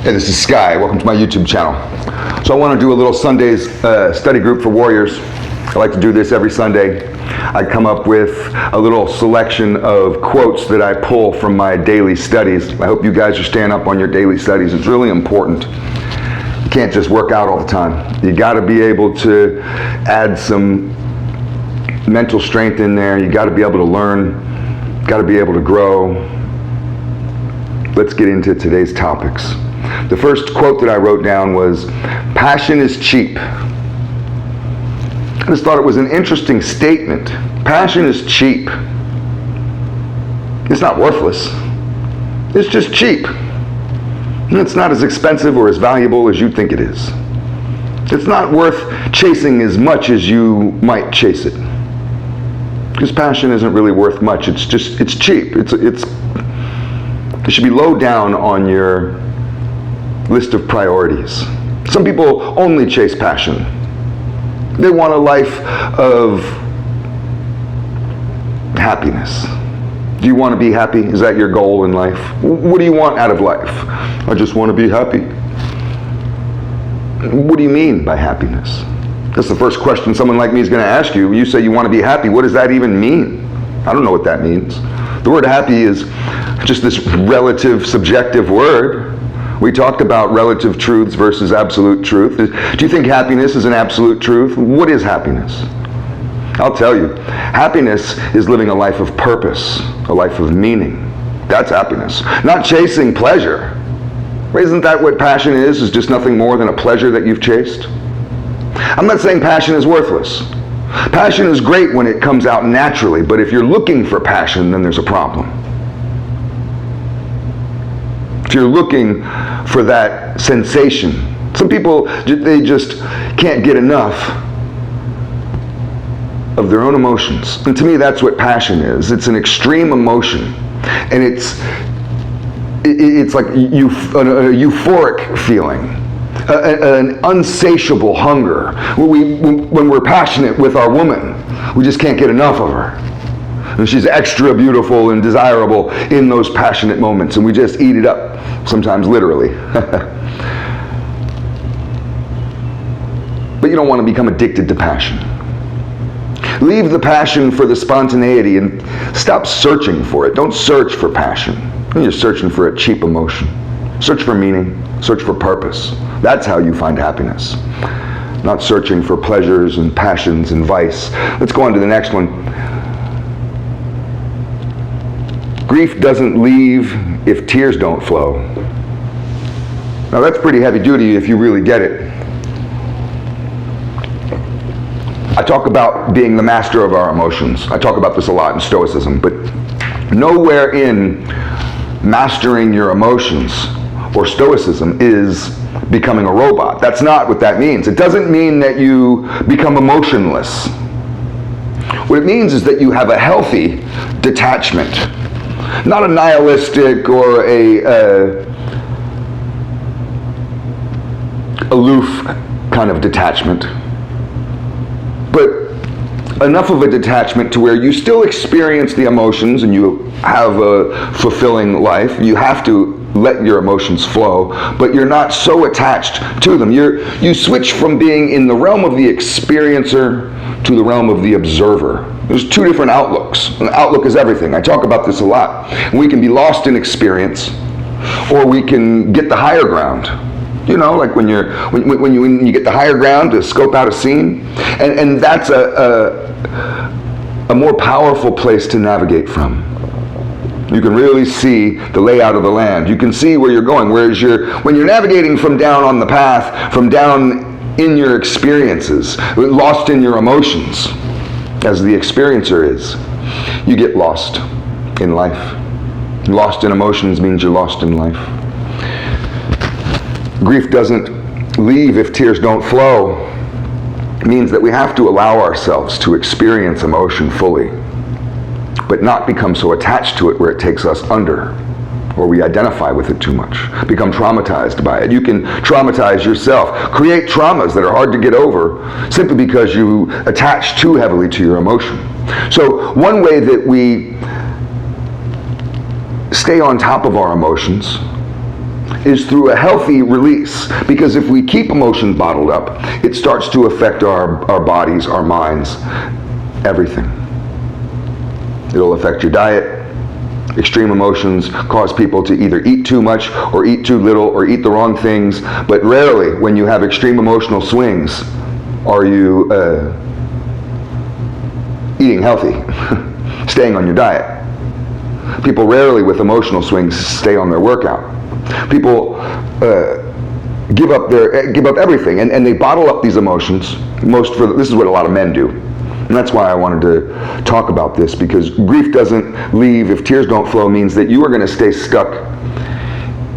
Hey, this is Sky. Welcome to my YouTube channel. So I want to do a little Sunday's study group for warriors. I like to do this every Sunday. I come up with a little selection of quotes that I pull from my daily studies. I hope you guys are staying up on your daily studies. It's really important. You can't just work out all the time. You got to be able to add some mental strength in there. You got to be able to learn. Got to be able to grow. Let's get into today's topics. The first quote that I wrote down was, "Passion is cheap." I just thought it was an interesting statement. Passion is cheap. It's not worthless. It's just cheap. And it's not as expensive or as valuable as you think it is. It's not worth chasing as much as you might chase it. Because passion isn't really worth much. It's cheap. It should be low down on your list of priorities. Some people only chase passion. They want a life of happiness. Do you want to be happy? Is that your goal in life? What do you want out of life? I just want to be happy. What do you mean by happiness? That's the first question someone like me is going to ask you. You say you want to be happy. What does that even mean? I don't know what that means. The word happy is just this relative, subjective word. We talked about relative truths versus absolute truth. Do you think happiness is an absolute truth? What is happiness? I'll tell you. Happiness is living a life of purpose, a life of meaning. That's happiness. Not chasing pleasure. Isn't that what passion is? Is just nothing more than a pleasure that you've chased? I'm not saying passion is worthless. Passion is great when it comes out naturally, but if you're looking for passion, then there's a problem. If you're looking for that sensation, some people, they just can't get enough of their own emotions. And to me, that's what passion is. It's an extreme emotion. And it's like a euphoric feeling, an insatiable hunger. When we're passionate with our woman, we just can't get enough of her. And she's extra beautiful and desirable in those passionate moments, and we just eat it up, sometimes literally. But you don't want to become addicted to passion. Leave the passion for the spontaneity and stop searching for it. Don't search for passion. You're searching for a cheap emotion. Search for meaning. Search for purpose. That's how you find happiness. Not searching for pleasures and passions and vice. Let's go on to the next one. Grief doesn't leave if tears don't flow. Now that's pretty heavy duty if you really get it. I talk about being the master of our emotions. I talk about this a lot in Stoicism, but nowhere in mastering your emotions or Stoicism is becoming a robot. That's not what that means. It doesn't mean that you become emotionless. What it means is that you have a healthy detachment. Not a nihilistic or a aloof kind of detachment, but enough of a detachment to where you still experience the emotions and you have a fulfilling life. You have to let your emotions flow, but you're not so attached to them. You switch from being in the realm of the experiencer to the realm of the observer. There's two different outlooks. An outlook is everything. I talk about this a lot. We can be lost in experience, or we can get the higher ground. You know, like when you get the higher ground to scope out a scene, and that's a more powerful place to navigate from. You can really see the layout of the land. You can see where you're going. Whereas when you're navigating from down on the path, from down in your experiences, lost in your emotions, as the experiencer is, you get lost in life. Lost in emotions means you're lost in life. Grief doesn't leave if tears don't flow. It means that we have to allow ourselves to experience emotion fully, but not become so attached to it where it takes us under, or we identify with it too much, become traumatized by it. You can traumatize yourself, create traumas that are hard to get over simply because you attach too heavily to your emotion. So one way that we stay on top of our emotions is through a healthy release. Because if we keep emotions bottled up, it starts to affect our bodies, our minds, everything. It'll affect your diet. Extreme emotions cause people to either eat too much or eat too little or eat the wrong things. But rarely, when you have extreme emotional swings, are you eating healthy, staying on your diet. People rarely with emotional swings stay on their workout. People give up everything, and they bottle up these emotions. This is what a lot of men do. And that's why I wanted to talk about this, because grief doesn't leave. If tears don't flow, means that you are going to stay stuck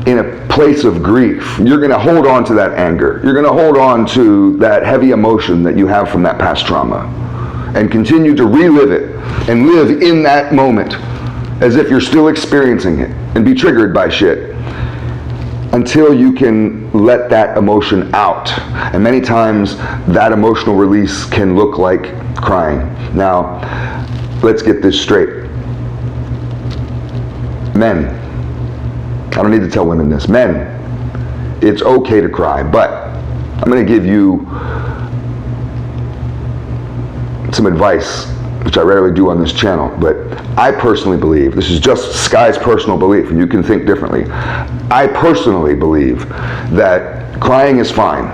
in a place of grief. You're going to hold on to that anger. You're going to hold on to that heavy emotion that you have from that past trauma and continue to relive it and live in that moment as if you're still experiencing it and be triggered by shit until you can let that emotion out. And many times that emotional release can look like crying. Now, let's get this straight. Men, I don't need to tell women this. Men, it's okay to cry, but I'm going to give you some advice, which I rarely do on this channel, but I personally believe, this is just Sky's personal belief, and you can think differently. I personally believe that crying is fine.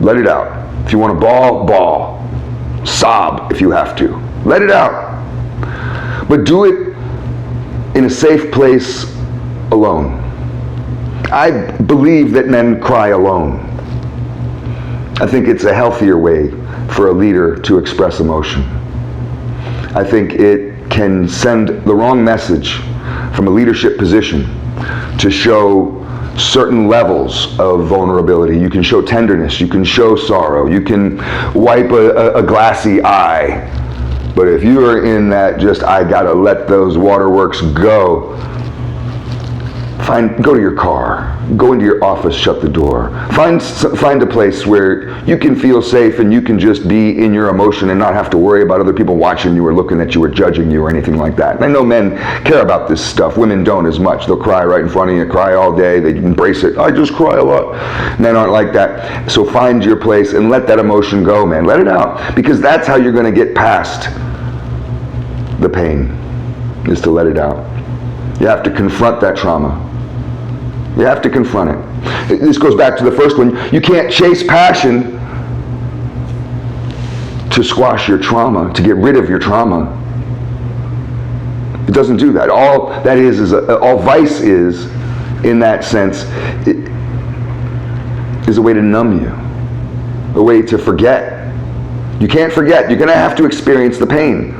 Let it out. If you want to bawl, bawl. Sob if you have to. Let it out. But do it in a safe place alone. I believe that men cry alone. I think it's a healthier way for a leader to express emotion. I think it can send the wrong message from a leadership position to show certain levels of vulnerability. You can show tenderness, you can show sorrow, you can wipe a glassy eye. But if you are in that just, I gotta let those waterworks go, go to your car, go into your office, shut the door. Find a place where you can feel safe and you can just be in your emotion and not have to worry about other people watching you or looking at you or judging you or anything like that. And I know men care about this stuff. Women don't as much. They'll cry right in front of you, cry all day. They embrace it. I just cry a lot. Men aren't like that. So find your place and let that emotion go, man. Let it out. Because that's how you're going to get past the pain, is to let it out. You have to confront that trauma. You have to confront it. This goes back to the first one. You can't chase passion to squash your trauma, to get rid of your trauma. It doesn't do that. All that is all vice is, in that sense, is a way to numb you, a way to forget. You can't forget. You're going to have to experience the pain.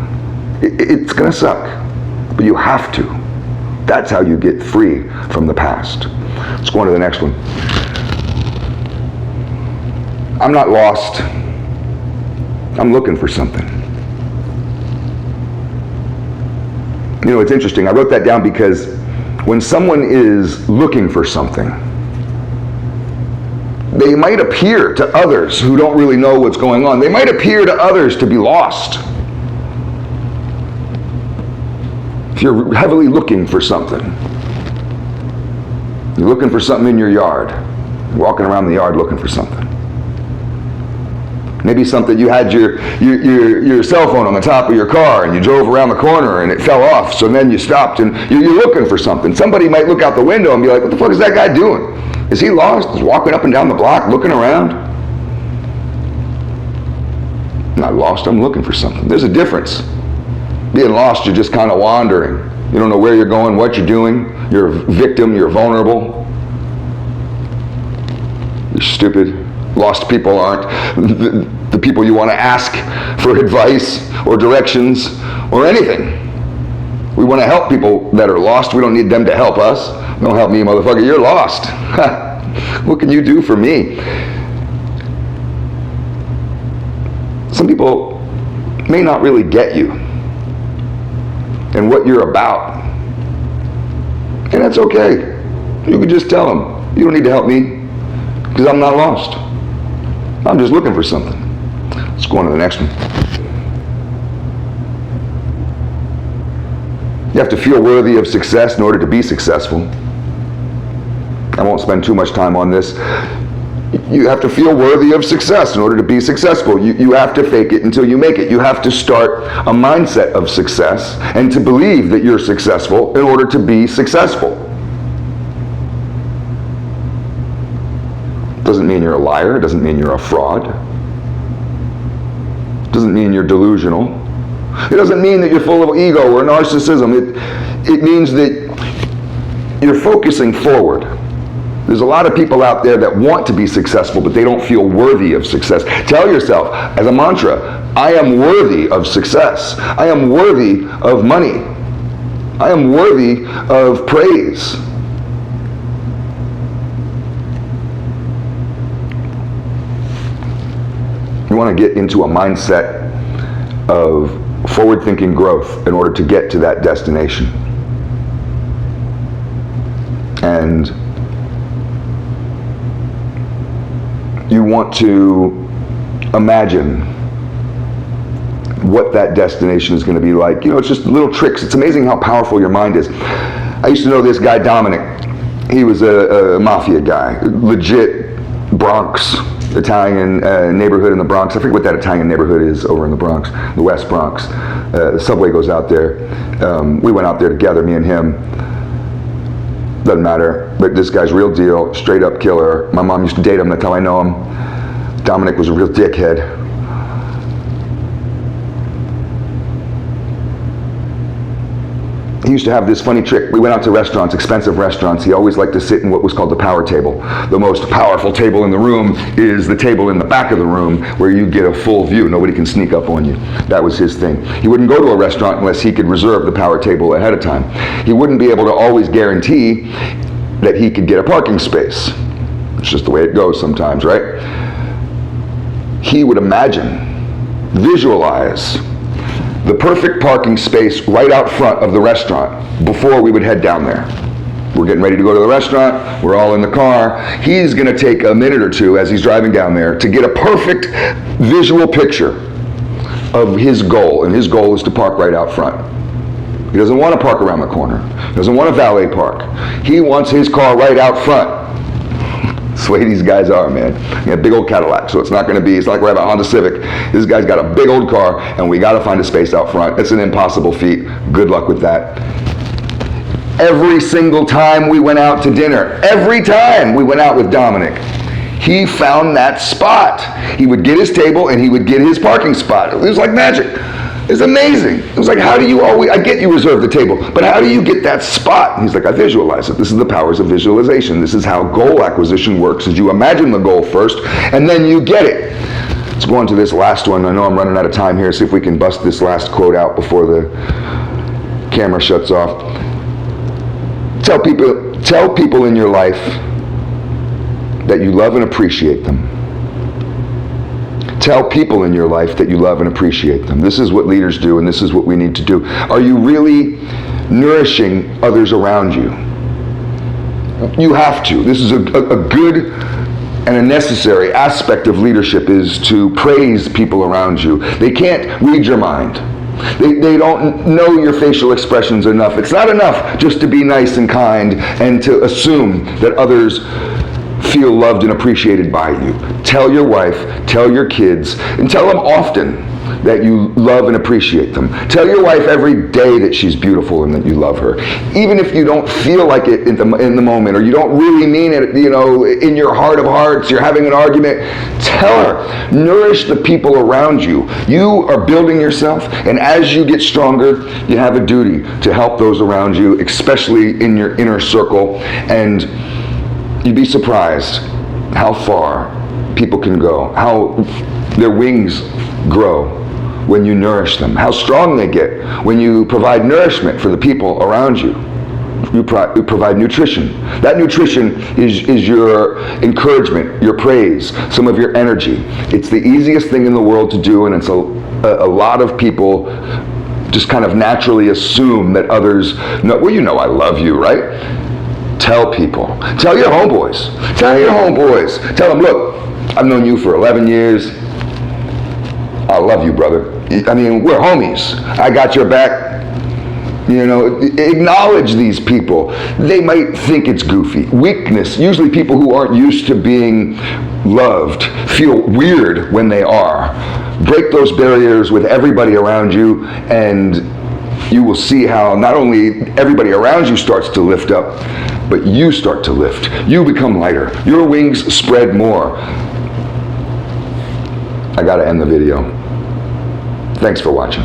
It's going to suck, but you have to. That's how you get free from the past. Let's go on to the next one. I'm not lost. I'm looking for something. You know, it's interesting. I wrote that down because when someone is looking for something, they might appear to others who don't really know what's going on. They might appear to others to be lost. If you're heavily looking for something, you're looking for something in your yard, you're walking around the yard looking for something. Maybe something, you had your cell phone on the top of your car and you drove around the corner and it fell off, so then you stopped and you're looking for something. Somebody might look out the window and be like, what the fuck is that guy doing? Is he lost? He's walking up and down the block looking around? I'm not lost, I'm looking for something. There's a difference. Being lost, you're just kind of wandering. You don't know where you're going, what you're doing. You're a victim, you're vulnerable. You're stupid. Lost people aren't the people you want to ask for advice or directions or anything. We want to help people that are lost. We don't need them to help us. Don't help me, motherfucker, you're lost. What can you do for me? Some people may not really get you and what you're about. And that's okay. You can just tell them, you don't need to help me because I'm not lost. I'm just looking for something. Let's go on to the next one. You have to feel worthy of success in order to be successful. I won't spend too much time on this. You have to feel worthy of success in order to be successful. You have to fake it until you make it. You have to start a mindset of success and to believe that you're successful in order to be successful. Doesn't mean you're a liar. Doesn't mean you're a fraud. Doesn't mean you're delusional. It doesn't mean that you're full of ego or narcissism. It means that you're focusing forward. There's a lot of people out there that want to be successful, but they don't feel worthy of success. Tell yourself, as a mantra, I am worthy of success. I am worthy of money. I am worthy of praise. You want to get into a mindset of forward-thinking growth in order to get to that destination. And you want to imagine what that destination is going to be like. It's just little tricks. It's amazing how powerful your mind is. I used to know this guy, Dominic. He was a mafia guy, legit Bronx, Italian neighborhood in the Bronx. I forget what that Italian neighborhood is over in the Bronx, the West Bronx. The subway goes out there. We went out there together, me and him. Doesn't matter, but this guy's real deal, straight up killer. My mom used to date him, that's how I know him. Dominic was a real dickhead. He used to have this funny trick. We went out to restaurants, expensive restaurants. He always liked to sit in what was called the power table. The most powerful table in the room is the table in the back of the room where you get a full view. Nobody can sneak up on you. That was his thing. He wouldn't go to a restaurant unless he could reserve the power table ahead of time. He wouldn't be able to always guarantee that he could get a parking space. It's just the way it goes sometimes, right? He would imagine, visualize the perfect parking space right out front of the restaurant before we would head down there. We're getting ready to go to the restaurant, we're all in the car. He's gonna take a minute or two as he's driving down there to get a perfect visual picture of his goal, and his goal is to park right out front. He doesn't want to park around the corner. He doesn't want a valet park. He wants his car right out front. That's the way these guys are, man. He had a big old Cadillac, so it's not like we have a Honda Civic. This guy's got a big old car, and we got to find a space out front. It's an impossible feat. Good luck with that. Every single time we went out to dinner, every time we went out with Dominic, he found that spot. He would get his table, and he would get his parking spot. It was like magic. It's amazing. It was like, how do you always, I get you reserve the table, but how do you get that spot? And he's like, I visualize it. This is the powers of visualization. This is how goal acquisition works, is you imagine the goal first, and then you get it. Let's go on to this last one. I know I'm running out of time here. See if we can bust this last quote out before the camera shuts off. Tell people in your life that you love and appreciate them. Tell people in your life that you love and appreciate them. This is what leaders do, and this is what we need to do. Are you really nourishing others around you? You have to. This is a good and a necessary aspect of leadership, is to praise people around you. They can't read your mind. They don't know your facial expressions enough. It's not enough just to be nice and kind and to assume that others feel loved and appreciated by you. Tell your wife, tell your kids, and tell them often that you love and appreciate them. Tell your wife every day that she's beautiful and that you love her. Even if you don't feel like it in the moment, or you don't really mean it, in your heart of hearts, you're having an argument, tell her. Nourish the people around you. You are building yourself, and as you get stronger, you have a duty to help those around you, especially in your inner circle, and you'd be surprised how far people can go, how their wings grow when you nourish them, how strong they get when you provide nourishment for the people around you. You provide nutrition. That nutrition is your encouragement, your praise, some of your energy. It's the easiest thing in the world to do, and it's a lot of people just kind of naturally assume that others know, well, I love you, right? Tell people. Tell your homeboys. Tell your homeboys. Tell them, look, I've known you for 11 years. I love you, brother. I mean, we're homies. I got your back. You know, acknowledge these people. They might think it's goofy. Weakness, usually people who aren't used to being loved feel weird when they are. Break those barriers with everybody around you, and you will see how not only everybody around you starts to lift up, but you start to lift. You become lighter. Your wings spread more. I gotta end the video. Thanks for watching.